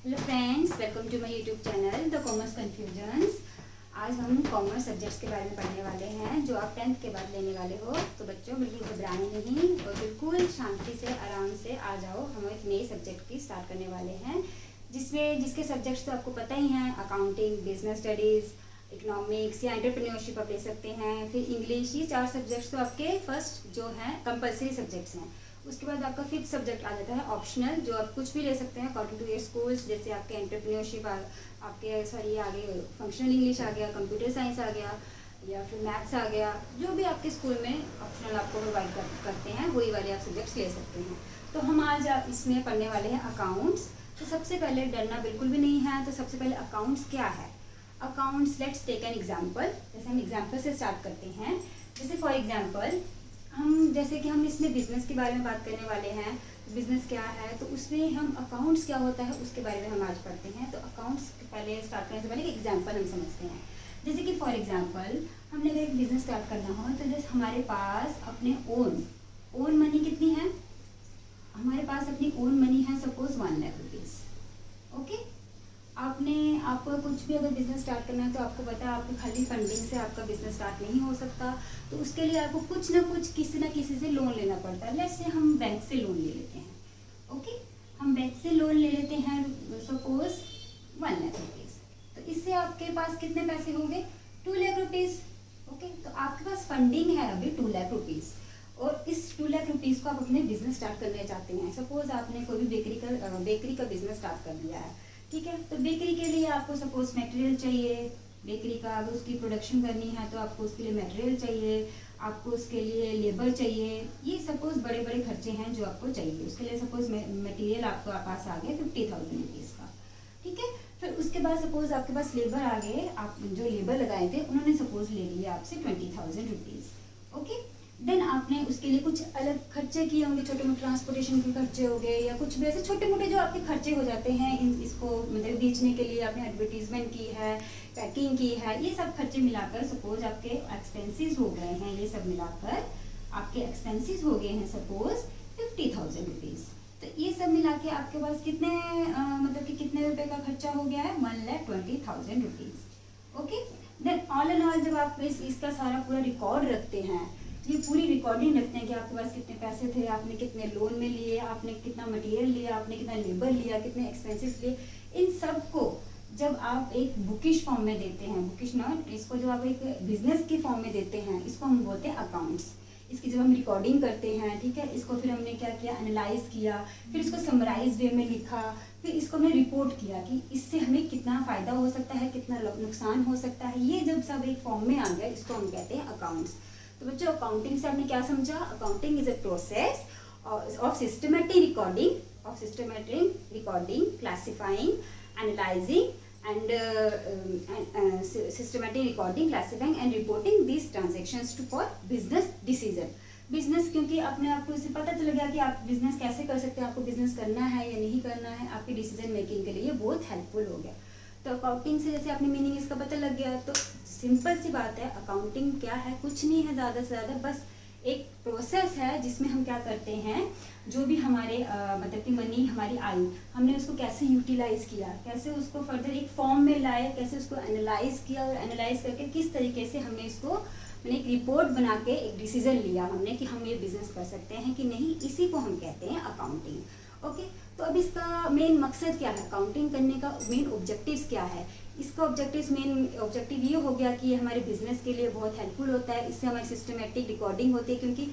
Hello friends, welcome to my YouTube channel the commerce confusions. आज हम commerce subjects के बारे में पढ़ने वाले हैं जो आप 10th के बाद लेने वाले हो। तो बच्चों बिल्कुल घबराएं नहीं और बिल्कुल शांति से आराम से आ जाओ। हम एक नए सब्जेक्ट की स्टार्ट करने वाले हैं जिसके सब्जेक्ट्स तो आपको पता ही हैं। अकाउंटिंग, बिजनेस स्टडीज़, इकोनॉमिक्स या एंटरप्रेन्योरशिप आप ले सकते हैं। फिर इंग्लिश, ये 4 सब्जेक्ट्स तो आपके फर्स्ट जो हैं कंपलसरी सब्जेक्ट्स हैं। उसके बाद आपका 5th सब्जेक्ट आ जाता है ऑप्शनल, जो आप कुछ भी ले सकते हैं अकॉर्डिंग टू योर स्कूल्स। जैसे आपके एंटरप्रेन्योरशिप आपके आगे फंक्शनल इंग्लिश आ गया, कंप्यूटर साइंस आ गया, या फिर मैथ्स आ गया। जो भी आपके स्कूल में ऑप्शनल आपको प्रोवाइड करते हैं वही वाले आप सब्जेक्ट्स ले सकते हैं। तो हम आज इसमें पढ़ने वाले हैं अकाउंट्स। तो सबसे पहले डरना बिल्कुल भी नहीं है। तो सबसे पहले अकाउंट्स क्या है। Accounts, let's take an example. जैसे हम एग्जाम्पल से स्टार्ट करते हैं। जैसे फॉर एग्जाम्पल जैसे कि हम इसमें बिजनेस के बारे में बात करने वाले हैं। बिजनेस क्या है, तो उसमें हम अकाउंट्स क्या होता है उसके बारे में हम आज पढ़ते हैं। तो अकाउंट्स पहले स्टार्ट करने से पहले एक एग्जांपल हम समझते हैं। जैसे कि फॉर एग्जांपल हमने अगर एक बिजनेस स्टार्ट करना हो तो जैसे हमारे पास अपने ओन मनी कितनी है। हमारे पास अपनी ओन मनी है सपोज 1 लाख रुपीज़। ओके, आपको कुछ भी अगर बिजनेस स्टार्ट करना है तो आपको पता है आपको खाली फंडिंग से आपका बिजनेस स्टार्ट नहीं हो सकता। तो उसके लिए आपको कुछ ना कुछ किसी ना किसी से लोन लेना पड़ता है। लेट्स से हम बैंक से लोन ले लेते हैं। ओके, हम बैंक से लोन ले लेते हैं सपोज 1 लाख रुपीज़। तो इससे आपके पास कितने पैसे होंगे, 2 लाख रुपीज़। ओके, तो आपके पास फंडिंग है अभी 2 लाख रुपीज़ और इस 2 लाख रुपीज़ को आप अपने बिजनेस स्टार्ट करना चाहते हैं। सपोज आपने कोई भी बेकरी का बिजनेस स्टार्ट कर लिया है, ठीक है। तो बेकरी के लिए आपको सपोज मटेरियल चाहिए। बेकरी का अगर उसकी प्रोडक्शन करनी है तो आपको उसके लिए मटेरियल चाहिए, आपको उसके लिए लेबर चाहिए। ये सपोज बड़े बड़े खर्चे हैं जो आपको चाहिए। उसके लिए सपोज मटेरियल आपको पास आ गया 50,000 रुपीज़ का, ठीक है। फिर उसके बाद सपोज आपके पास लेबर आ गए। आप जो लेबर लगाए थे उन्होंने सपोज ले लिया आपसे 20,000 रुपीज़। ओके, देन आपने उसके लिए कुछ अलग खर्चे किए होंगे, छोटे मोटे ट्रांसपोर्टेशन के खर्चे हो गए या कुछ भी ऐसे छोटे मोटे जो आपके खर्चे हो जाते हैं। इसको मतलब बेचने के लिए आपने एडवर्टीजमेंट की है, पैकिंग की है, ये सब खर्चे मिलाकर सपोज आपके एक्सपेंसेस हो गए हैं। ये सब मिलाकर आपके एक्सपेंसेस हो गए हैं सपोज 50,000 रुपीज़। तो ये सब मिला के आपके पास कितने मतलब कि कितने रुपए का खर्चा हो गया है, 1,20,000 rupees. Okay, then all and all जब आप इसका सारा पूरा रिकॉर्ड रखते हैं, ये पूरी रिकॉर्डिंग रखते हैं कि आपके पास कितने पैसे थे, आपने कितने लोन में लिए, आपने कितना मटेरियल लिया, आपने कितना लेबर लिया, कितने एक्सपेंसेस लिए। इन सब को जब आप एक बुकिश फॉर्म में देते हैं, बुकिश नॉट, इसको जब आप एक बिजनेस के फॉर्म में देते हैं, इसको हम बोलते हैं अकाउंट्स। इसकी जब हम रिकॉर्डिंग करते हैं, ठीक है, इसको फिर हमने क्या किया, एनालाइज किया, फिर इसको समराइज वे में लिखा, फिर इसको हमने रिपोर्ट किया कि इससे हमें कितना फ़ायदा हो सकता है, कितना नुकसान हो सकता है। ये जब सब एक फॉर्म में आ गया, इसको हम कहते हैं अकाउंट्स। तो बच्चों अकाउंटिंग से आपने क्या समझा, accounting is a process of systematic recording, classifying, analysing and systematic recording, classifying and reporting these transactions to for business decision। Business, क्योंकि अपने आपको इससे पता चल गया कि आप बिजनेस कैसे कर सकते हैं, आपको बिजनेस करना है या नहीं करना है, आपके डिसीजन मेकिंग के लिए ये बहुत हेल्पफुल हो गया। तो अकाउंटिंग से जैसे आपने मीनिंग इसका पता लग गया। तो सिंपल सी बात है, अकाउंटिंग क्या है, कुछ नहीं है ज़्यादा से ज़्यादा, बस एक प्रोसेस है जिसमें हम क्या करते हैं, जो भी हमारे मतलब कि मनी हमारी आई, हमने उसको कैसे यूटिलाइज किया, कैसे उसको फर्दर एक फॉर्म में लाए, कैसे उसको एनालाइज किया और एनालाइज करके किस तरीके से हमने इसको मैंने एक रिपोर्ट बना के एक डिसीजन लिया हमने कि हम ये बिजनेस कर सकते हैं कि नहीं। इसी को हम कहते हैं अकाउंटिंग। ओके, तो अब इसका मेन मकसद क्या है, अकाउंटिंग करने का मेन ऑब्जेक्टिव्स क्या है। इसका मेन ऑब्जेक्टिव ये हो गया कि ये हमारे बिजनेस के लिए बहुत हेल्पफुल होता है। इससे हमारी सिस्टमेटिक रिकॉर्डिंग होती है, क्योंकि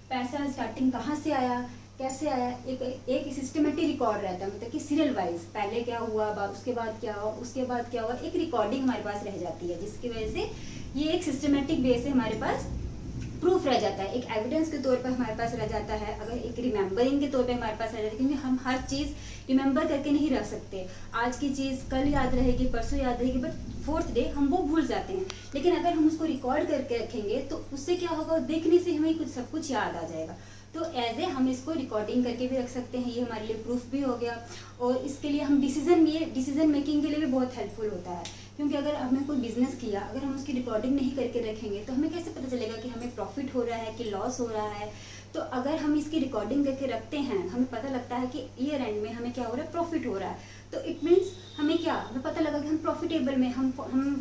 पैसा स्टार्टिंग कहाँ से आया, कैसे आया, एक सिस्टमेटिक रिकॉर्ड रहता है, मतलब कि सीरियल वाइज पहले क्या हुआ, उसके बाद क्या हुआ, उसके बाद क्या हुआ, एक रिकॉर्डिंग हमारे पास रह जाती है, जिसकी वजह से ये एक सिस्टमेटिक वे से हमारे पास प्रूफ रह जाता है, एक एविडेंस के तौर पर हमारे पास रह जाता है। अगर एक रिमेंबरिंग के तौर पे हमारे पास रह जाता है, क्योंकि हम हर चीज़ रिमेंबर करके नहीं रख सकते। आज की चीज़ कल याद रहेगी, परसों याद रहेगी, बट 4th डे हम वो भूल जाते हैं। लेकिन अगर हम उसको रिकॉर्ड करके रखेंगे तो उससे क्या होगा, देखने से हमें सब कुछ याद आ जाएगा। तो एज ए हम इसको रिकॉर्डिंग करके भी रख सकते हैं, ये हमारे लिए प्रूफ भी हो गया। और इसके लिए हम डिसीजन मेकिंग के लिए भी बहुत हेल्पफुल होता है, क्योंकि अगर हमने कोई बिजनेस किया, अगर हम उसकी रिकॉर्डिंग नहीं करके रखेंगे तो हमें कैसे पता चलेगा कि हमें प्रॉफिट हो रहा है कि लॉस हो रहा है। तो अगर हम इसकी रिकॉर्डिंग करके रखते हैं, हमें पता लगता है कि ईयर एंड में हमें क्या हो रहा है, प्रॉफिट हो रहा है। तो इट मीन्स हमें क्या, हमें पता लगा कि हम प्रॉफिटेबल में, हम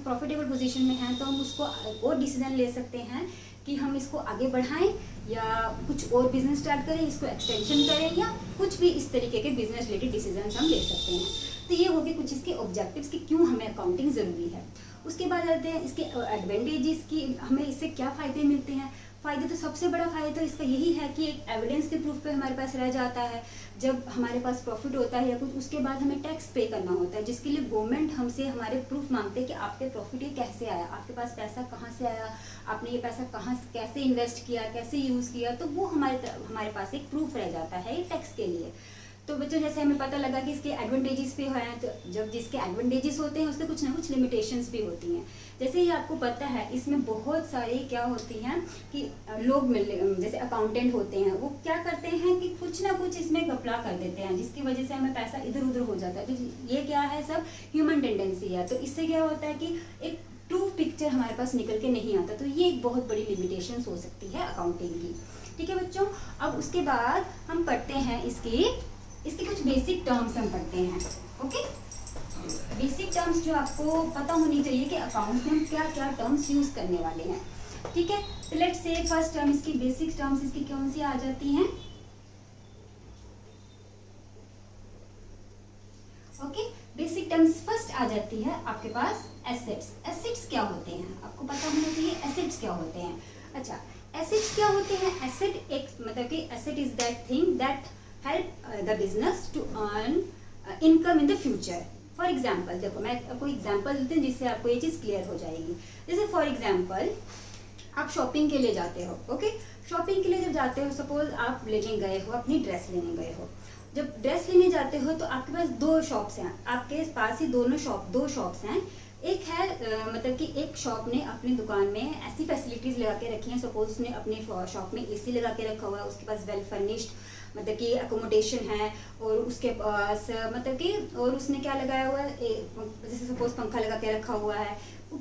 प्रॉफिटेबल पोजीशन में हैं, तो हम उसको और डिसीजन ले सकते हैं कि हम इसको आगे बढ़ाएं या कुछ और बिजनेस स्टार्ट करें, इसको एक्सटेंशन करें, या कुछ भी इस तरीके के बिजनेस रिलेटेड डिसीजन हम ले सकते हैं। तो ये हो गए कुछ इसके ऑब्जेक्टिव्स कि क्यों हमें अकाउंटिंग ज़रूरी है। उसके बाद आते हैं इसके एडवांटेजेस की, हमें इससे क्या फ़ायदे मिलते हैं। फ़ायदे तो सबसे बड़ा फ़ायदा तो इसका यही है कि एक एविडेंस के प्रूफ पे हमारे पास रह जाता है। जब हमारे पास प्रॉफिट होता है या कुछ, उसके बाद हमें टैक्स पे करना होता है, जिसके लिए गवर्नमेंट हमसे हमारे प्रूफ मांगते हैं कि आपके प्रॉफिट ये कैसे आया, आपके पास पैसा कहाँ से आया, आपने ये पैसा कहाँ कैसे इन्वेस्ट किया, कैसे यूज़ किया, तो वो हमारे पास एक प्रूफ रह जाता है टैक्स के लिए। तो बच्चों जैसे हमें पता लगा कि इसके एडवांटेजेस भी हैं, तो जब जिसके एडवांटेजेस होते हैं उसके कुछ ना कुछ लिमिटेशंस भी होती हैं। जैसे ये आपको पता है इसमें बहुत सारी क्या होती हैं कि लोग जैसे अकाउंटेंट होते हैं, वो क्या करते हैं कि कुछ ना कुछ इसमें घपला कर देते हैं, जिसकी वजह से हमें पैसा इधर उधर हो जाता है। तो ये क्या है, सब ह्यूमन टेंडेंसी है। तो इससे क्या होता है कि एक ट्रू पिक्चर हमारे पास निकल के नहीं आता। तो ये एक बहुत बड़ी लिमिटेशन हो सकती है अकाउंटिंग की। ठीक है बच्चों, अब उसके बाद हम पढ़ते हैं इसके कुछ बेसिक टर्म्स हम पढ़ते हैं। ओके, बेसिक टर्म्स जो आपको पता होनी चाहिए कि अकाउंट्स में हम क्या क्या टर्म्स यूज करने वाले हैं। ठीक है, तो लेट्स से फर्स्ट टर्म इसकी बेसिक टर्म्स इसकी कौन सी आ जाती हैं। ओके, बेसिक टर्म्स फर्स्ट आ जाती है आपके पास एसेट्स। एसेट्स क्या होते हैं आपको पता होना चाहिए, एसेट्स क्या होते हैं। अच्छा, एसेट्स क्या होते हैं। एसेट एक मतलब कि asset is that thing that help the business to earn income in the future. For example देखो, मैं आपको एग्जाम्पल देती हूँ जिससे आपको ये चीज़ क्लियर हो जाएगी। जैसे फॉर एग्जाम्पल आप शॉपिंग के लिए जाते हो। ओके, शॉपिंग के लिए जब जाते हो, सपोज आप लेने गए हो, अपनी ड्रेस लेने गए हो। जब ड्रेस लेने जाते हो तो आपके पास दो शॉप्स हैं, आपके पास ही दो शॉप्स हैं। एक है मतलब कि एक शॉप ने अपनी दुकान में ऐसी फैसिलिटीज़ लगा के रखी हैं, सपोज उसने अपने शॉप में एसी लगा के रखा हुआ है, उसके पास वेल फर्निश्ड मतलब कि अकोमोडेशन है, और उसके पास मतलब कि और उसने क्या लगाया हुआ है, जैसे सपोज पंखा लगा के रखा हुआ है।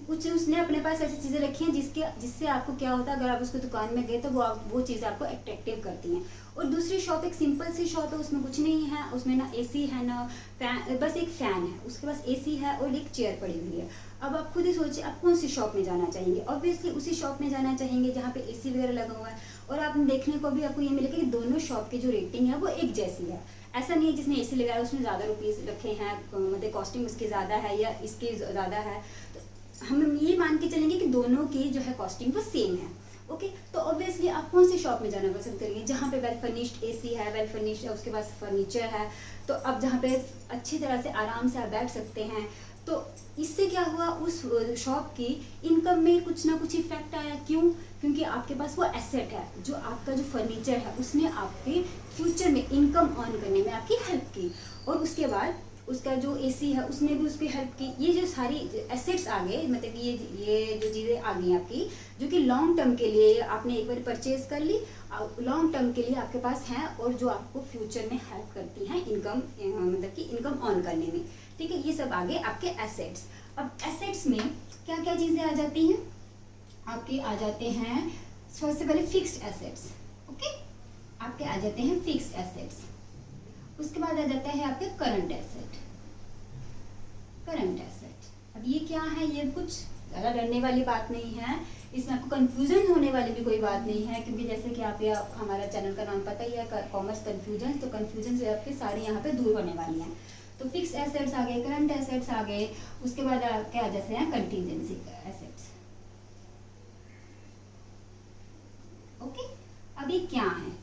कुछ उसने अपने पास ऐसी चीज़ें रखी हैं जिससे आपको क्या होता है, अगर आप उसकी दुकान में गए तो वो चीज़ें आपको अट्रैक्टिव करती हैं। और दूसरी शॉप एक सिंपल सी शॉप है, उसमें कुछ नहीं है, उसमें ना एसी है ना फैन, बस एक फ़ैन है, उसके पास एसी है और एक चेयर पड़ी हुई है। अब आप खुद ही सोचिए आप कौन सी शॉप में जाना चाहेंगे। ऑब्वियसली उसी शॉप में जाना चाहेंगे जहाँ पे एसी वगैरह लगा हुआ है। और आप देखने को भी आपको ये मिलेगा कि दोनों शॉप की जो रेटिंग है वो एक जैसी है। ऐसा नहीं है जिसने एसी लगाया उसने ज़्यादा रुपीज़ रखे हैं, मतलब कॉस्टिंग उसकी ज़्यादा है या इसकी ज़्यादा है। तो हम ये मान के चलेंगे कि दोनों की जो है कॉस्टिंग वो सेम है। ओके, तो ऑब्वियसली आप कौन सी शॉप में जाना पसंद करेंगे, जहाँ पे वेल फर्निश्ड एसी है, वेल फर्निश्ड है, उसके पास फर्नीचर है, तो अब जहाँ पे अच्छी तरह से आराम से आप बैठ सकते हैं। तो इससे क्या हुआ, उस शॉप की इनकम में कुछ ना कुछ इफेक्ट आया। क्यों? क्योंकि आपके पास वो एसेट है, जो आपका जो फर्नीचर है उसने आपके फ्यूचर में इनकम अर्न करने में आपकी हेल्प की। और उसके बाद उसका जो एसी है उसने भी उसकी हेल्प की। ये जो सारी एसेट्स आ गए, मतलब ये जो चीज़ें आ गई आपकी, जो कि लॉन्ग टर्म के लिए आपने एक बार परचेज कर ली, लॉन्ग टर्म के लिए आपके पास हैं, और जो आपको फ्यूचर में हेल्प करती हैं इनकम मतलब कि इनकम अर्न करने में। ठीक है, ये सब आगे आपके एसेट्स। अब एसेट्स में क्या क्या चीज़ें आ जाती हैं आपके, आ जाते हैं सबसे पहले फिक्स्ड एसेट्स। ओके, आपके आ जाते हैं फिक्स्ड एसेट्स। उसके बाद आ जाता है आपके करंट एसेट। करंट एसेट, अब ये क्या है, ये कुछ ज़्यादा डरने वाली बात नहीं है, इसमें आपको कंफ्यूजन होने वाली भी कोई बात नहीं है, क्योंकि जैसे कि आप हमारा चैनल का नाम पता ही है, कॉमर्स कंफ्यूजन। तो कंफ्यूजन से आपके सारे यहाँ पे दूर होने वाली हैं। तो फिक्स एसेट्स आ गए, करंट एसेट्स आ गए, उसके बाद क्या आ जाते हैं कंटीजेंसी एसेट्स। ओके, अब ये क्या है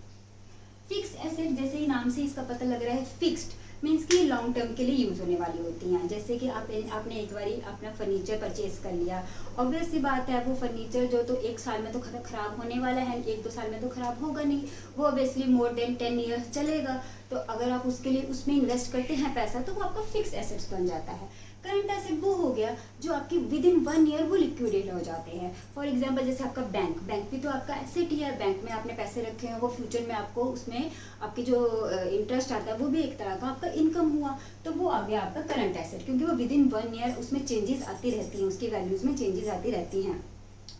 फिक्स एसेट। जैसे ही नाम से इसका पता लग रहा है, फिक्स्ड मीन्स कि लॉन्ग टर्म के लिए यूज़ होने वाली होती हैं। जैसे कि आपने एक बारी अपना फर्नीचर परचेज कर लिया, ऑब्वियस सी बात है वो फर्नीचर जो तो एक साल में तो ख़राब होने वाला है, एक दो साल में तो ख़राब होगा नहीं, वो ऑब्वियसली मोर देन 10 ईयर्स चलेगा। तो अगर आप उसके लिए उसमें इन्वेस्ट करते हैं पैसा, तो वो आपका फिक्स एसेट्स बन जाता है। करंट एसेट वो हो गया जो आपकी विद इन 1 ईयर वो लिक्विडेट हो जाते हैं। फॉर एग्जांपल जैसे आपका बैंक भी तो आपका एसेट ही है, बैंक में आपने पैसे रखे हैं, वो फ्यूचर में आपको उसमें आपकी जो इंटरेस्ट आता है वो भी एक तरह का आपका इनकम हुआ, तो वो आ गया आपका करंट एसेट, क्योंकि वो विद इन 1 ईयर उसमें चेंजेस आती रहती हैं, उसकी वैल्यूज़ में चेंजेस आती रहती हैं।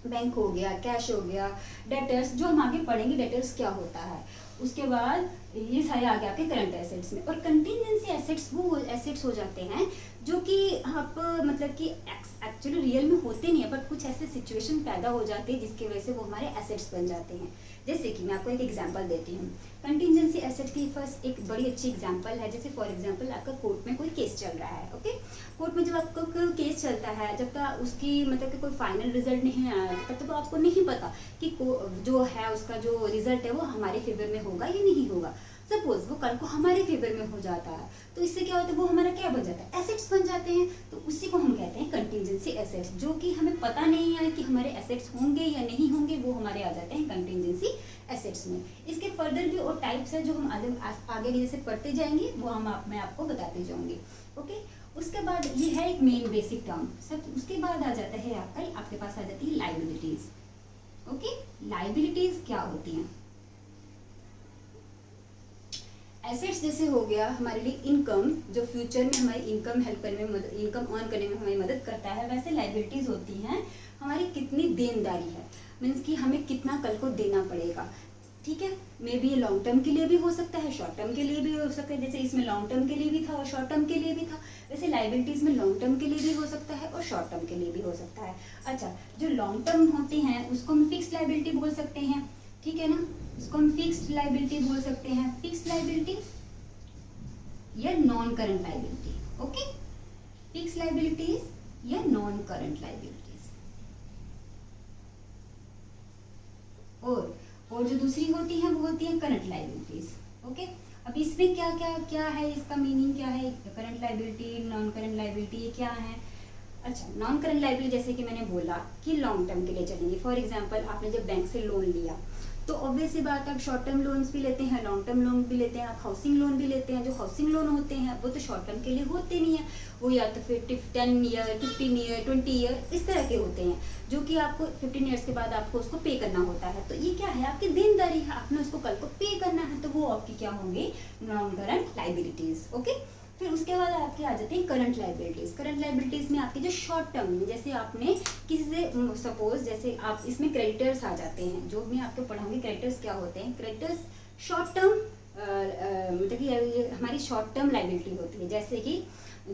बैंक हो गया, कैश हो गया, डेटर्स जो हम आगे पढ़ेंगे डेटर्स क्या होता है। उसके बाद ये सारे आ गए आपके करंट एसेट्स में। और कंटिजेंसी एसेट्स वो एसेट्स हो जाते हैं जो कि आप मतलब कि एक्चुअली रियल में होते नहीं है, बट कुछ ऐसे सिचुएशन पैदा हो जाते हैं जिसकी वजह से वो हमारे एसेट्स बन जाते हैं। जैसे कि मैं आपको एक एग्जांपल देती हूँ। कंटिजेंसी एसेट की फर्स्ट एक बड़ी अच्छी एग्जांपल है, जैसे फॉर एग्जांपल आपका कोर्ट में कोई केस चल रहा है। ओके, कोर्ट में जब आपका कोई केस चलता है, जब तक उसकी मतलब कि कोई फाइनल रिजल्ट नहीं आया तब तक तो आपको नहीं पता कि जो है उसका जो रिजल्ट है वो हमारे फेवर में होगा या नहीं होगा। सपोज वो कल को हमारे फेवर में हो जाता है तो इससे क्या होता है, वो हमारा क्या बन जाता है, एसेट्स बन जाते हैं। तो उसी को हम कहते हैं कंटिजेंसी एसेट्स, जो कि हमें पता नहीं है कि हमारे एसेट्स होंगे या नहीं होंगे, वो हमारे आ जाते हैं कंटिजेंसी एसेट्स में। इसके फर्दर भी और टाइप्स है जो हम आगे जैसे पढ़ते जाएंगे वो मैं आपको बताते जाऊंगी। ओके, उसके बाद ये है एक मेन बेसिक टर्म सब। उसके बाद आ जाता है आपके पास आ जाती है लाइबिलिटीज। ओके, लाइबिलिटीज क्या होती हैं? एसेट्स जैसे हो गया हमारे लिए इनकम, जो फ्यूचर में हमारी इनकम हेल्प करने में इनकम अर्न करने में हमारी मदद करता है। वैसे लाइबिलिटीज होती हैं हमारी कितनी देनदारी है, मीन्स कि हमें कितना कल को देना पड़ेगा। ठीक है, मे बी लॉन्ग टर्म के लिए भी हो सकता है, शॉर्ट टर्म के लिए भी हो सकता है। जैसे इसमें लॉन्ग टर्म के लिए भी था और शॉर्ट टर्म के लिए भी था, वैसे लाइबिलिटीज में लॉन्ग टर्म के लिए भी हो सकता है और शॉर्ट टर्म के लिए भी हो सकता है। अच्छा, जो लॉन्ग टर्म होती हैं उसको हम फिक्स्ड लाइबिलिटी बोल सकते हैं, ठीक है ना, इसको हम फिक्स्ड लाइबिलिटी बोल सकते हैं, फिक्स्ड लाइबिलिटी या non current liability. Okay, fixed liabilities या नॉन करंट लाइबिलिटीज। और जो दूसरी होती है वो होती है करंट लाइबिलिटीज। ओके, अब इसमें क्या क्या क्या है, इसका मीनिंग क्या है, current liability non current liability ये क्या है? अच्छा, नॉन करंट लाइबिलिटी जैसे कि मैंने बोला कि लॉन्ग टर्म के लिए चलेंगे। फॉर एग्जांपल आपने जब बैंक से लोन लिया तो ऑब्वियस सी बात है आप शॉर्ट टर्म लोन्स भी लेते हैं, लॉन्ग टर्म लोन भी लेते हैं, आप हाउसिंग लोन भी लेते हैं। जो हाउसिंग लोन होते हैं वो तो शॉर्ट टर्म के लिए होते नहीं है, वो या तो फिर 10 ईयर 15 ईयर 20 ईयर इस तरह के होते हैं, जो कि आपको 15 ईयर्स के बाद आपको उसको पे करना होता है। तो ये क्या है, आपकी देनदारी है, आपने उसको कल को पे करना है, तो वो आपकी क्या होंगे, नॉन करंट लाइबिलिटीज। ओके, फिर उसके बाद आपके आ जाते हैं करंट लाइबिलिटीज। करंट लाइबिलिटीज में आपके जो शॉर्ट टर्म में, जैसे आपने किसी से सपोज जैसे आप इसमें क्रेडिटर्स आ जाते हैं, जो मैं आपको पढ़ाऊंगी क्रेडिटर्स क्या होते हैं। क्रेडिटर्स शॉर्ट टर्म मतलब कि हमारी शॉर्ट टर्म लाइबिलिटी होती है।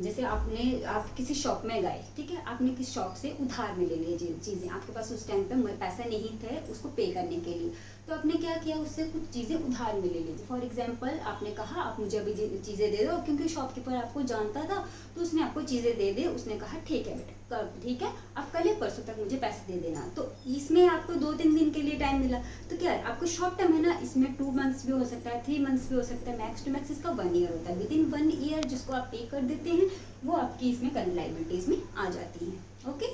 जैसे आप किसी शॉप में गए, ठीक है, आपने किसी शॉप से उधार में ले लिए चीज़ें, आपके पास उस टाइम पे पैसा नहीं थे उसको पे करने के लिए, तो आपने क्या किया, उससे कुछ चीज़ें उधार में ले लीजिए। फॉर एग्जांपल आपने कहा आप मुझे अभी चीज़ें दे दो, क्योंकि शॉपकीपर आपको जानता था तो उसने आपको चीज़ें दे दी। उसने कहा ठीक है बेटा, ठीक है, आप कल या परसों तक मुझे पैसे दे देना। तो इसमें आपको 2-3 दिन के लिए टाइम मिला, तो क्या है, आपको शॉर्ट टर्म है ना, इसमें 2 मंथ्स भी हो सकता है, 3 मंथ्स भी हो सकता है, मैक्स टू मैक्स इसका 1 ईयर होता है। विदिन 1 ईयर जिसको आप पे कर देते हैं वो आपकी इसमें करंट लाइबिलिटीज में आ जाती है। ओके,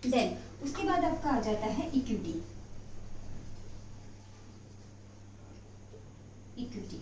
देन उसके बाद आपका आ जाता है इक्विटी। इक्विटी,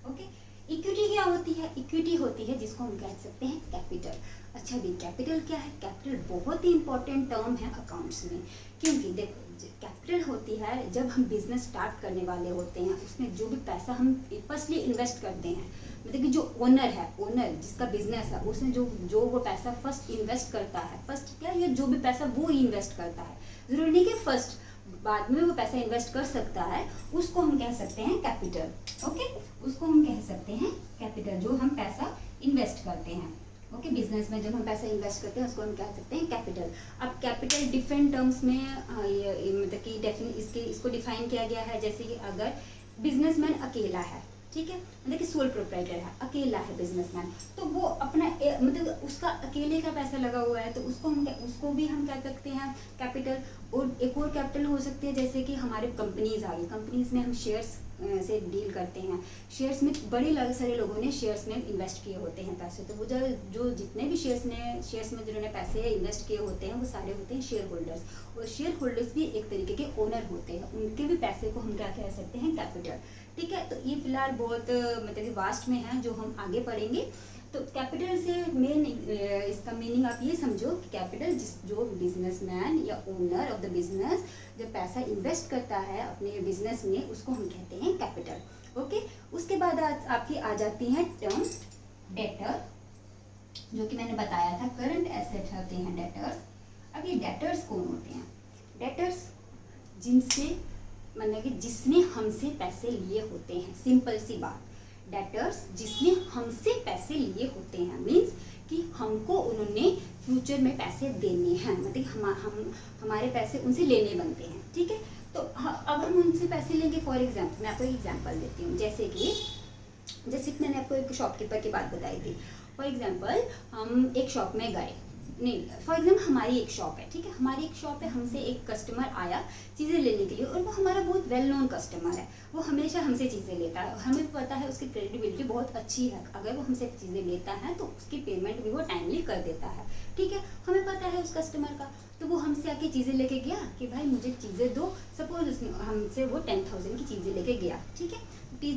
ओके, इक्विटी क्या होती है? इक्विटी होती है जिसको हम कह सकते हैं कैपिटल। अच्छा भी, कैपिटल क्या है? कैपिटल बहुत ही इंपॉर्टेंट टर्म है अकाउंट्स में, क्योंकि देखो कैपिटल होती है जब हम बिजनेस स्टार्ट करने वाले होते हैं, उसमें जो भी पैसा हम फर्स्टली इन्वेस्ट करते हैं, मतलब कि जो ओनर है, ओनर जिसका बिजनेस है, उसने जो वो पैसा फर्स्ट इन्वेस्ट करता है, फर्स्ट क्या, या जो भी पैसा वो इन्वेस्ट करता है, जरूरी नहीं कि फर्स्ट, बाद में वो पैसा इन्वेस्ट कर सकता है, उसको हम कह सकते हैं कैपिटल। ओके, उसको हम कह सकते हैं कैपिटल, जो हम पैसा इन्वेस्ट करते हैं। ओके, बिजनेस में जब हम पैसा इन्वेस्ट करते हैं उसको हम कह सकते हैं कैपिटल। अब कैपिटल डिफरेंट टर्म्स में मतलब कि इसको डिफाइन किया गया है। जैसे कि अगर बिजनेसमैन अकेला है, ठीक है, मतलब कि सोल प्रोप्राइटर है, अकेला है बिजनेसमैन, तो वो अपना मतलब उसका अकेले का पैसा लगा हुआ है, तो उसको भी हम कह सकते हैं कैपिटल। और एक और कैपिटल हो सकती है, जैसे कि हमारे कंपनीज आ गई, कंपनीज में हम शेयर्स से डील करते हैं। शेयर्स में बड़े सारे लोगों ने शेयर्स में इन्वेस्ट किए होते हैं पैसे, तो वो जो जितने भी शेयर्स में जिन्होंने पैसे इन्वेस्ट किए होते हैं वो सारे होते हैं शेयर होल्डर्स। और शेयर होल्डर्स भी एक तरीके के ओनर होते हैं, उनके भी पैसे को हम क्या कह सकते हैं, कैपिटल। ठीक है, तो ये फिलहाल बहुत मतलब वास्ट में है, जो हम आगे पढ़ेंगे। तो कैपिटल से मेन इसका मीनिंग आप ये समझो कि कैपिटल जो बिजनेसमैन या ओनर ऑफ द बिजनेस जो पैसा इन्वेस्ट करता है अपने बिजनेस में, उसको हम कहते हैं कैपिटल। ओके, उसके बाद आपकी आ जाती है टर्म डेटर, जो कि मैंने बताया था करंट एसेट होते हैं डेटर्स। अब ये डेटर्स कौन होते हैं? डेटर्स जिनसे मतलब कि जिसने हमसे पैसे लिए होते हैं, सिंपल सी बात, डेटर्स जिसने हमसे पैसे लिए होते हैं, मीन्स कि हमको उन्होंने फ्यूचर में पैसे देने हैं, मतलब हम हमारे पैसे उनसे लेने बनते हैं, ठीक है। तो अब हम उनसे पैसे लेंगे, फॉर एग्जाम्पल मैं आपको एक एग्जाम्पल देती हूँ, जैसे कि मैंने आपको एक शॉपकीपर की बात बताई थी। फॉर एग्जाम्पल हम एक शॉप में गए, नहीं फॉर एग्जाम्पल हमारी एक शॉप है, ठीक है, हमारी एक शॉप है, हमसे एक कस्टमर आया चीज़ें लेने के लिए, और वो हमारा बहुत वेल नोन कस्टमर है, वो हमेशा हमसे चीज़ें लेता है, हमें पता है उसकी क्रेडिबिलिटी बहुत अच्छी है, अगर वो हमसे चीज़ें लेता है तो उसकी पेमेंट भी वो टाइमली कर देता है, ठीक है, हमें पता है उस कस्टमर का। तो वो हमसे आके चीज़ें लेके गया कि भाई मुझे चीज़ें दो, सपोज उसने हमसे वो 10,000 की चीज़ें लेके गया, ठीक है,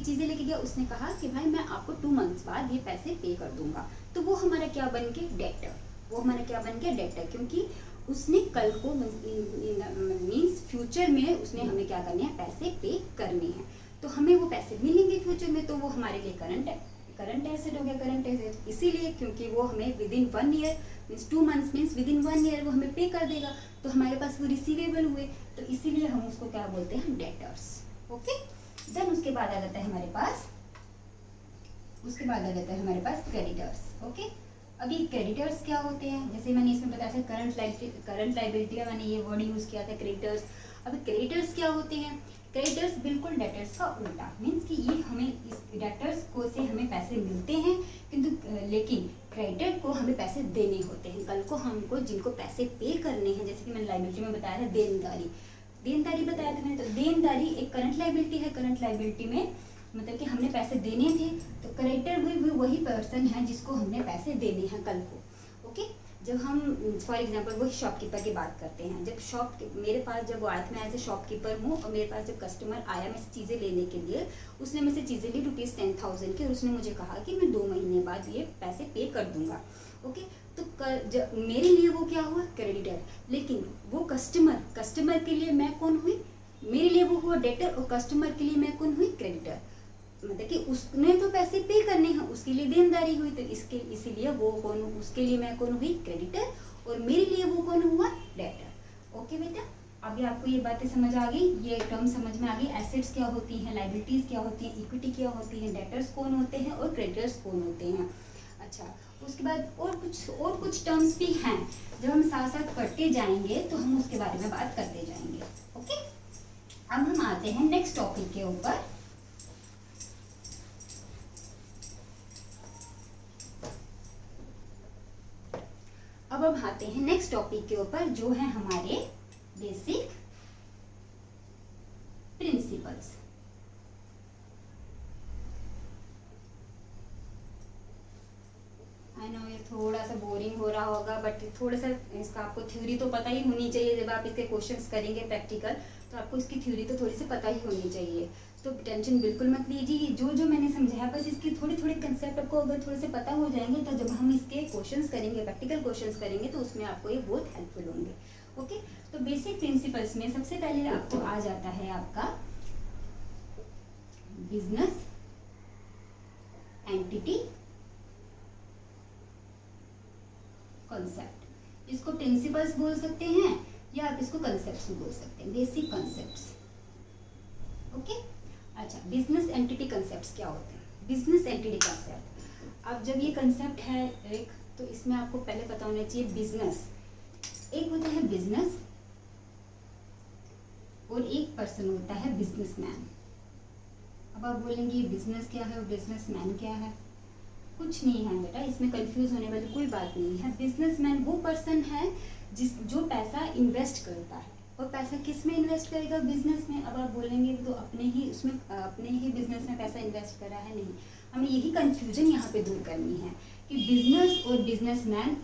चीज़ें लेके गया, उसने कहा कि भाई मैं आपको 2 मंथ्स बाद ये पैसे पे कर दूंगा, तो वो हमारा क्या बन के डेटर, वो हमारा क्या बन गया डेटर, क्योंकि उसने कल को मीन्स फ्यूचर में उसने हमें क्या करने हैं, पैसे पे करने हैं, तो हमें वो पैसे मिलेंगे फ्यूचर में, तो वो हमारे लिए करंट एसेट हो गया, करंट एसेट इसीलिए क्योंकि वो हमें with in 1 year means 2 months means with in 1 year वो हमें पे कर देगा, तो हमारे पास वो रिसीवेबल हुए, तो इसीलिए हम उसको क्या बोलते हैं, डेटर्स। ओके, देन उसके बाद आ जाता है हमारे पास, क्रेडिटर्स। ओके, अभी क्रेडिटर्स क्या होते हैं, जैसे मैंने इसमें बताया था करंट लाइबिलिटी का मैंने ये वर्ड यूज़ किया था क्रेडिटर्स। अभी क्रेडिटर्स क्या होते हैं, क्रेडिटर्स बिल्कुल डेटर्स का उल्टा, मीन्स कि ये हमें इस डेटर्स को से हमें पैसे मिलते हैं, किंतु लेकिन क्रेडिटर को हमें पैसे देने होते हैं, कल को हमको जिनको पैसे पे करने हैं, जैसे कि मैंने लाइबिलिटी में बताया था देनदारी बताया था मैंने, तो देनदारी एक करंट लाइबिलिटी है, करंट लाइबिलिटी में मतलब कि हमने पैसे देने थे, तो क्रेडिटर भी वही पर्सन है जिसको हमने पैसे देने हैं कल को। ओके, जब हम फॉर एग्जांपल वही शॉपकीपर की बात करते हैं, जब मेरे पास जब वो आया था, मैं एज ए शॉपकीपर हूँ, और मेरे पास जब कस्टमर आया मेरे से चीज़ें लेने के लिए, उसने मेरे से चीज़ें ली ₹10,000 की, और उसने मुझे कहा कि मैं 2 महीने बाद ये पैसे पे कर दूंगा। ओके, तो जब मेरे लिए वो क्या हुआ, क्रेडिटर, लेकिन वो कस्टमर के लिए मैं कौन हुई, मेरे लिए वो हुआ डेटर, और कस्टमर के लिए मैं कौन हुई, क्रेडिटर, मतलब कि उसने तो पैसे पे करने हैं, उसके लिए देनदारी हुई, तो इसीलिए वो कौन, उसके लिए मैं कौन हुई, क्रेडिटर, और मेरे लिए वो कौन हुआ, डेटर। ओके बेटा, अभी आपको ये बातें समझ आ गई, ये टर्म समझ में आ गई, एसेट्स क्या होती हैं, लाइबिलिटीज क्या होती हैं, इक्विटी क्या होती है, डेटर्स कौन होते हैं और क्रेडिटर्स कौन होते हैं। अच्छा, उसके बाद और कुछ टर्म्स भी हैं, जब हम साथ साथ पढ़ते जाएंगे तो हम उसके बारे में बात करते जाएंगे। ओके, अब हम आते हैं नेक्स्ट टॉपिक के ऊपर। अब हम आते हैं नेक्स्ट टॉपिक के ऊपर, जो है हमारे बेसिक प्रिंसिपल्स। आई नो ये थोड़ा सा बोरिंग हो रहा होगा, बट थोड़ा सा इसका आपको थ्योरी तो पता ही होनी चाहिए, जब आप इसके क्वेश्चंस करेंगे प्रैक्टिकल, तो आपको इसकी थ्योरी तो थोड़ी सी पता ही होनी चाहिए, तो टेंशन बिल्कुल मत लीजिए, जो मैंने समझाया बस इसकी थोड़ी कंसेप्ट आपको अगर थोड़े से पता हो जाएंगे, तो जब हम इसके क्वेश्चंस करेंगे, प्रैक्टिकल क्वेश्चंस करेंगे, तो उसमें आपको ये बहुत हेल्पफुल होंगे। ओके, तो बेसिक प्रिंसिपल्स में सबसे पहले आपको आ जाता है आपका बिजनेस एंटिटी कॉन्सेप्ट, इसको प्रिंसिपल्स बोल सकते हैं या आप इसको कंसेप्ट्स भी बोल सकते हैं, बेसिक कॉन्सेप्ट्स। ओके, अच्छा, बिजनेस एंटिटी कॉन्सेप्ट्स क्या होते हैं, बिजनेस एंटिटी कॉन्सेप्ट, अब जब ये कॉन्सेप्ट है एक, तो इसमें आपको पहले पता होना चाहिए बिजनेस, एक होता है बिजनेस और एक पर्सन होता है बिजनेसमैन। अब आप बोलेंगे बिजनेस क्या है और बिजनेसमैन क्या है, कुछ नहीं है बेटा, इसमें कंफ्यूज होने वाली कोई बात नहीं है। बिजनेसमैन वो पर्सन है जो पैसा इन्वेस्ट करता है, और पैसा किस में इन्वेस्ट करेगा, बिजनेस में। अब आप बोलेंगे तो अपने ही बिजनेस में पैसा इन्वेस्ट करा है, नहीं, हमें यही कंफ्यूजन यहाँ पे दूर करनी है कि बिजनेस और बिजनेसमैन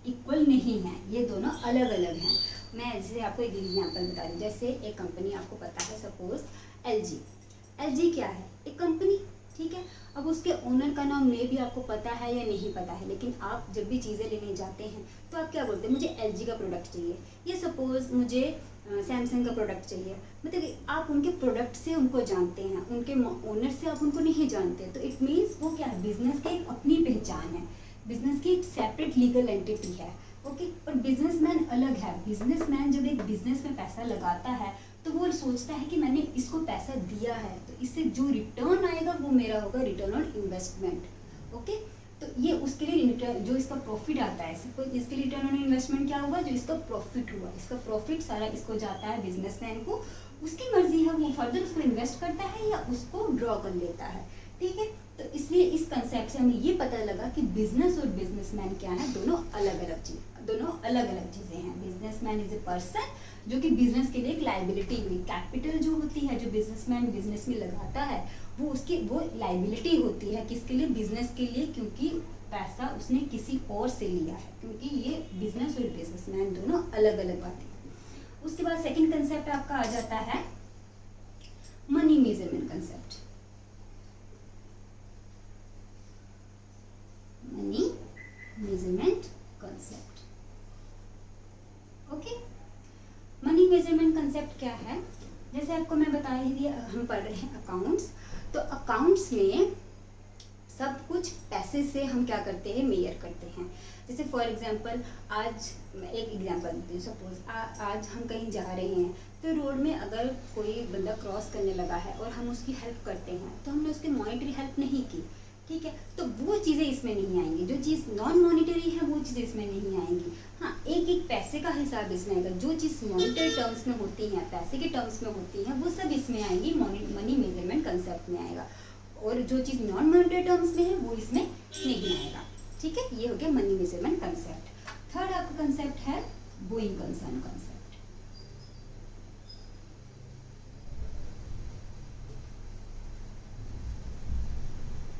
इक्वल नहीं है, ये दोनों अलग अलग हैं। मैं जैसे आपको एक एग्जांपल बता दूँ, जैसे एक कंपनी आपको पता है, सपोज एलजी क्या है, एक कंपनी, ठीक है। अब उसके ओनर का नाम मे भी आपको पता है या नहीं पता है, लेकिन आप जब भी चीज़ें लेने जाते हैं तो आप क्या बोलते हैं, मुझे एलजी का प्रोडक्ट चाहिए, या सपोज मुझे सैमसंग का प्रोडक्ट चाहिए, मतलब आप उनके प्रोडक्ट से उनको जानते हैं, उनके ओनर से आप उनको नहीं जानते, तो इट मीन्स वो क्या है, बिजनेस की एक अपनी पहचान है, बिजनेस की एक सेपरेट लीगल एंटिटी है। ओके, और बिजनेसमैन अलग है, बिजनेसमैन जब एक बिजनेस में पैसा लगाता है तो वो सोचता है कि मैंने इसको पैसा दिया है तो इससे जो रिटर्न आएगा वो मेरा होगा रिटर्न ऑन इन्वेस्टमेंट। ओके, तो ये उसके लिए जो इसका प्रॉफिट आता है, इसके लिए रिटर्न ऑन इन्वेस्टमेंट क्या होगा, जो इसका प्रॉफिट हुआ, इसका प्रॉफिट सारा इसको जाता है बिजनेसमैन को, उसकी मर्जी है वो फर्दर उसको इन्वेस्ट करता है या उसको ड्रॉ कर लेता है। ठीक है, तो इसलिए इस कंसेप्ट से हमें ये पता लगा कि बिजनेस और बिजनेसमैन क्या है, दोनों अलग अलग चीज़ें हैं। बिजनेसमैन इज ए पर्सन जो कि बिजनेस के लिए एक लाइबिलिटी हुई, कैपिटल जो होती है जो बिजनेसमैन बिजनेस में लगाता है वो लाइबिलिटी होती है किसके लिए, बिजनेस के लिए, क्योंकि पैसा उसने किसी और से लिया है, क्योंकि ये बिजनेस और बिजनेसमैन दोनों अलग अलग बातें हैं। उसके बाद सेकंड कंसेप्ट आपका आ जाता है money measurement concept. Money measurement concept. Okay, money measurement concept क्या है, जैसे आपको मैं बता रही थी हम पढ़ रहे हैं अकाउंट्स, तो अकाउंट्स में सब कुछ पैसे से हम क्या करते हैं, मेजर करते हैं। जैसे फॉर एग्जांपल आज मैं एक एग्जांपल देती हूँ, सपोज आज हम कहीं जा रहे हैं तो रोड में अगर कोई बंदा क्रॉस करने लगा है और हम उसकी हेल्प करते हैं तो हमने उसकी मॉनिटरी हेल्प नहीं की, ठीक है, तो वो चीज़ें इसमें नहीं आएंगी, जो चीज़ नॉन मॉनिटरी है वो चीज़ें इसमें नहीं आएंगी। हाँ, एक एक पैसे का हिसाब इसमें आएगा, जो चीज़ मॉनिटरी टर्म्स में होती हैं, पैसे के टर्म्स में होती हैं, वो सब इसमें आएंगी, मनी मेजरमेंट कंसेप्ट में आएगा, और जो चीज़ नॉन मॉनिटरी टर्म्स में है वो इसमें नहीं आएगा। ठीक है, ये हो गया मनी मेजरमेंट कंसेप्ट। थर्ड आपका कंसेप्ट है गोइंग कंसर्न कंसेप्ट।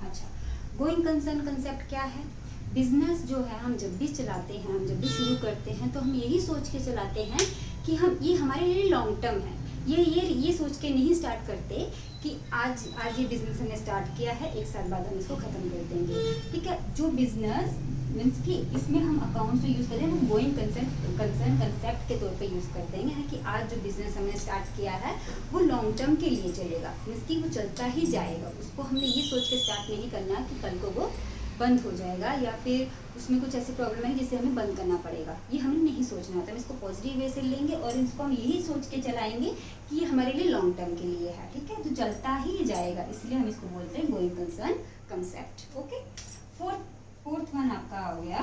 अच्छा, गोइंग कंसर्न कंसेप्ट क्या है, बिजनेस जो है हम जब भी चलाते हैं, हम जब भी शुरू करते हैं तो हम यही सोच के चलाते हैं कि हम ये हमारे लिए लॉन्ग टर्म है, ये सोच के नहीं स्टार्ट करते कि आज ये बिजनेस हमने स्टार्ट किया है, एक साल बाद हम इसको ख़त्म कर देंगे। ठीक है, जो बिजनेस मीन्स कि इसमें हम अकाउंट जो यूज़ करें वो गोइंग कंसर्न कंसेप्ट के तौर पे यूज़ करते हैं कि आज जो बिजनेस हमने स्टार्ट किया है वो लॉन्ग टर्म के लिए चलेगा, मीन्स कि वो चलता ही जाएगा, उसको हमने ये सोच के स्टार्ट नहीं करना कि कल को वो बंद हो जाएगा या फिर उसमें कुछ ऐसी प्रॉब्लम है जिसे हमें बंद करना पड़ेगा, ये हमें नहीं सोचना होता। हम इसको पॉजिटिव वे से लेंगे और इसको हम यही सोच के चलाएंगे कि ये हमारे लिए लॉन्ग टर्म के लिए है, ठीक है, तो चलता ही जाएगा, इसलिए हम इसको बोलते हैं going concern concept. Okay, fourth one आपका आ गया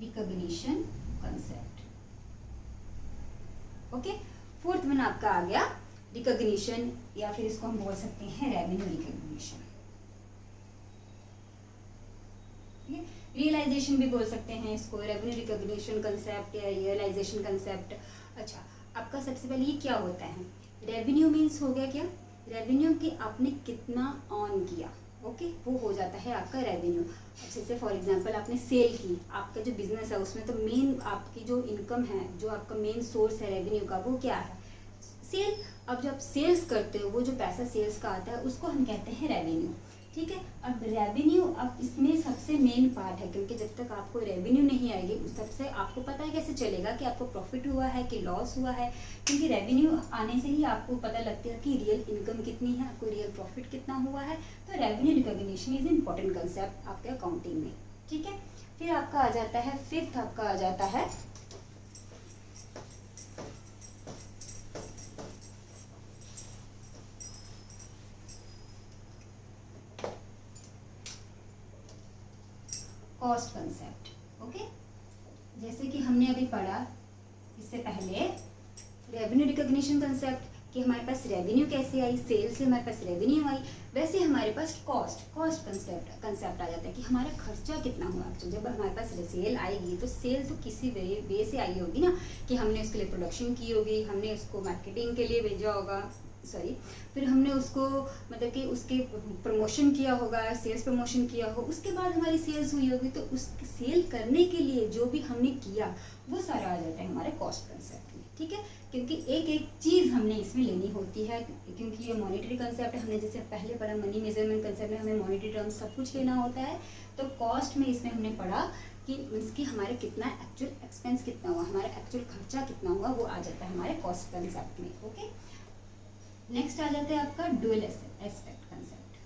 recognition concept. Okay, fourth one आपका आ गया रिकॉग्निशन, या फिर इसको हम बोल सकते हैं रेवेन्यू रिकॉग्निशन, रियलाइजेशन भी बोल सकते हैं इसको, रेवेन्यू रिकॉग्निशन कंसेप्ट या रियलाइजेशन कंसेप्ट। अच्छा, आपका सबसे पहले ये क्या होता है, रेवेन्यू मीन्स हो गया क्या, रेवेन्यू कि आपने कितना ऑन किया, ओके, वो हो जाता है आपका रेवेन्यू। अच्छा, जैसे फॉर एग्जांपल आपने सेल की, आपका जो बिजनेस है उसमें तो मेन आपकी जो इनकम है, जो आपका मेन सोर्स है रेवेन्यू का, वो क्या है, सेल। अब जब सेल्स करते हो, वो जो पैसा सेल्स का आता है उसको हम कहते हैं रेवेन्यू। ठीक है, अब रेवेन्यू अब इसमें सबसे मेन पार्ट है, क्योंकि जब तक आपको रेवेन्यू नहीं आएगी उस तब से आपको पता है कैसे चलेगा कि आपको प्रॉफिट हुआ है कि लॉस हुआ है, क्योंकि रेवेन्यू आने से ही आपको पता लगता है कि रियल इनकम कितनी है, आपको रियल प्रॉफिट कितना हुआ है। तो revenue recognition is important concept आपके अकाउंटिंग में। ठीक है, फिर आपका आ जाता है फिफ्थ, आपका आ जाता है कॉस्ट कंसेप्ट। ओके, जैसे कि हमने अभी पढ़ा इससे पहले रेवेन्यू रिकॉग्निशन कंसेप्ट कि हमारे पास रेवेन्यू कैसे आई, सेल से हमारे पास रेवेन्यू आई, वैसे हमारे पास कॉस्ट कंसेप्ट आ जाता है कि हमारा खर्चा कितना हुआ। तो जब हमारे पास सेल आएगी तो सेल तो किसी वे से आई होगी ना, कि हमने उसके लिए प्रोडक्शन की होगी, हमने उसको मार्केटिंग के लिए भेजा होगा, फिर हमने उसको मतलब कि उसके प्रमोशन किया होगा, सेल्स प्रमोशन किया हो, उसके बाद हमारी सेल्स हुई होगी, तो उस सेल करने के लिए जो भी हमने किया वो सारा आ जाता है हमारे कॉस्ट कंसेप्ट में। ठीक है, क्योंकि एक एक चीज़ हमने इसमें लेनी होती है, क्योंकि ये मॉनेटरी कंसेप्ट हमने जैसे पहले पढ़ा, मनी मेजरमेंट कंसेप्ट में हमें मॉनेटरी टर्म्स सब कुछ लेना होता है, तो कॉस्ट में इसमें हमने पढ़ा कि इसकी हमारे कितना एक्चुअल एक्सपेंस कितना हुआ, हमारा एक्चुअल खर्चा कितना हुआ, वो आ जाता है हमारे कॉस्ट कंसेप्ट में। ओके, नेक्स्ट आ जाता है आपका dual aspect concept.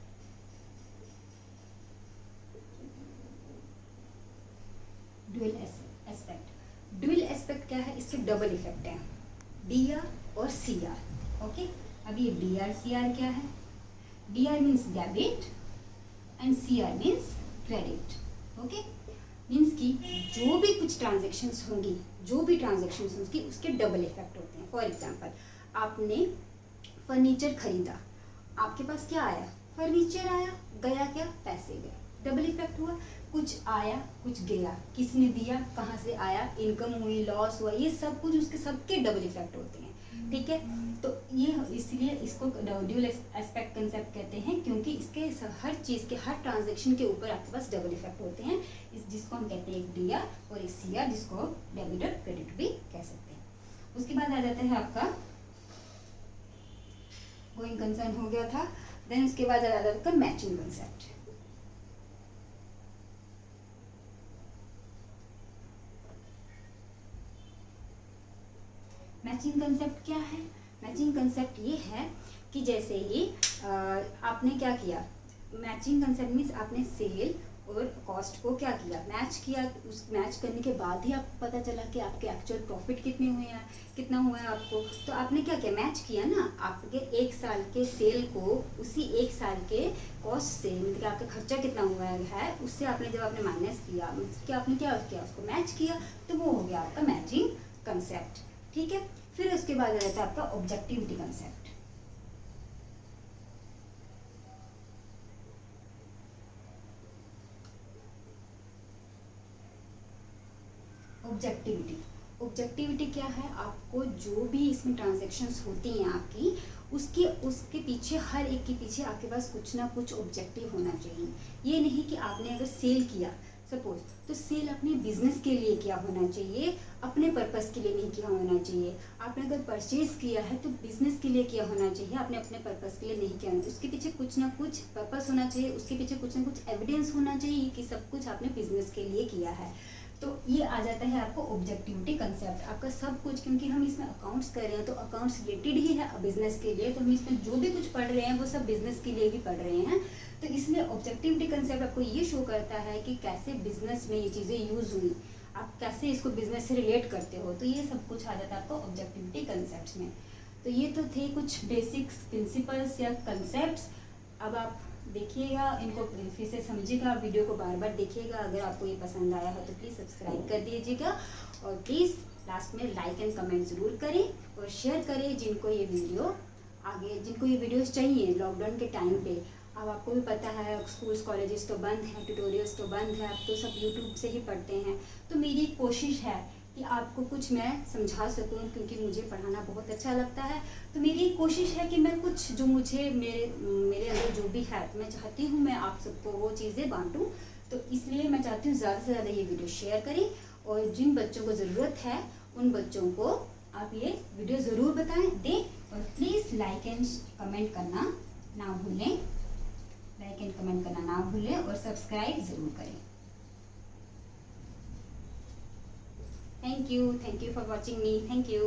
Dual aspect. Dual aspect क्या है, इसके डबल इफेक्ट है, डी आर और सी आर। ओके, अब ये डी आर सी आर क्या है, D R means debit and C R means credit. Okay, means कि जो भी कुछ ट्रांजेक्शन्स होंगी, जो भी ट्रांजेक्शन्स होंगी उसके डबल इफेक्ट होते हैं। फॉर एग्जांपल, आपने फर्नीचर खरीदा, आपके पास क्या आया, फर्नीचर आया, गया क्या, पैसे गए, डबल इफेक्ट हुआ। कुछ आया कुछ गया, किसने दिया, कहाँ से आया, इनकम हुई, लॉस हुआ, ये सब कुछ उसके सबके डबल इफेक्ट होते हैं। ठीक है, तो ये इसलिए इसको ड्यूअल एस्पेक्ट कंसेप्ट कहते हैं, क्योंकि इसके हर चीज़ के, हर ट्रांजेक्शन के ऊपर आपके पास डबल इफेक्ट होते हैं, जिसको हम कहते हैं एक डी आर और एक सी आर, जिसको डेबिट और क्रेडिट भी कह सकते हैं। उसके बाद आ जाता है आपका गोइंग कंसर्न हो गया था, देन उसके बाद आ जाता है आपका मैचिंग कंसेप्ट। मैचिंग कंसेप्ट क्या है, मैचिंग कंसेप्ट ये है कि जैसे ही आपने क्या किया, मैचिंग कंसेप्ट मीन्स आपने सेल और कॉस्ट को क्या किया, मैच किया। उस मैच करने के बाद ही आपको पता चला कि आपके एक्चुअल प्रॉफिट कितने हुए हैं, कितना हुआ है आपको, तो आपने क्या किया, मैच किया ना, आपके एक साल के सेल को उसी एक साल के कॉस्ट से, मतलब कि आपका खर्चा कितना हुआ है उससे आपने जब आपने माइनस किया, कि आपने क्या किया, उसको मैच किया, तो वो हो गया आपका मैचिंग कंसेप्ट। ठीक है, फिर उसके बाद आ जाता है आपका ऑब्जेक्टिविटी कंसेप्ट। ऑब्जेक्टिविटी क्या है, आपको जो भी इसमें ट्रांजैक्शंस होती हैं आपकी, उसके पीछे, हर एक के पीछे आपके पास कुछ ना कुछ ऑब्जेक्टिव होना चाहिए। ये नहीं कि आपने अगर सेल किया सपोज, तो सेल अपने बिजनेस के लिए किया होना चाहिए, अपने पर्पस के लिए नहीं किया होना चाहिए। आपने अगर परचेज किया है तो बिजनेस के लिए किया होना चाहिए, आपने अपने पर्पस के लिए नहीं किया। उसके पीछे कुछ ना कुछ पर्पस होना चाहिए, उसके पीछे कुछ ना कुछ एविडेंस होना चाहिए कि सब कुछ आपने बिजनेस के लिए किया है। तो ये आ जाता है आपको ऑब्जेक्टिविटी कंसेप्ट, आपका सब कुछ, क्योंकि हम इसमें अकाउंट्स कर रहे हैं तो अकाउंट्स रिलेटेड ही है बिजनेस के लिए, तो हम इसमें जो भी कुछ पढ़ रहे हैं वो सब बिजनेस के लिए ही पढ़ रहे हैं। तो इसलिए ऑब्जेक्टिविटी कंसेप्ट आपको ये शो करता है कि कैसे बिजनेस में ये चीज़ें यूज हुई, आप कैसे इसको बिजनेस से रिलेट करते हो, तो ये सब कुछ आ जाता है आपको ऑब्जेक्टिविटी कंसेप्ट में। तो ये तो थे कुछ बेसिक्स प्रिंसिपल्स या कंसेप्ट्स। अब आप देखिएगा, इनको फिर से समझिएगा, वीडियो को बार बार देखिएगा। अगर आपको ये पसंद आया हो तो प्लीज़ सब्सक्राइब कर दीजिएगा, और प्लीज़ लास्ट में लाइक एंड कमेंट ज़रूर करें और शेयर करें जिनको ये वीडियोस चाहिए लॉकडाउन के टाइम पे। अब आपको भी पता है स्कूल्स कॉलेजेस तो बंद हैं, ट्यूटोरियल्स तो बंद है, अब तो सब यूट्यूब से ही पढ़ते हैं। तो मेरी कोशिश है कि आपको कुछ मैं समझा सकूं, क्योंकि मुझे पढ़ाना बहुत अच्छा लगता है। तो मेरी कोशिश है कि मैं कुछ जो मुझे मेरे अंदर जो भी है, मैं चाहती हूँ मैं आप सबको वो चीज़ें बांटूँ। तो इसलिए मैं चाहती हूँ ज़्यादा से ज़्यादा ये वीडियो शेयर करें, और जिन बच्चों को ज़रूरत है उन बच्चों को आप ये वीडियो ज़रूर दें। और प्लीज़ लाइक एंड कमेंट करना ना भूलें, और सब्सक्राइब ज़रूर करें। Thank you for watching me. Thank you.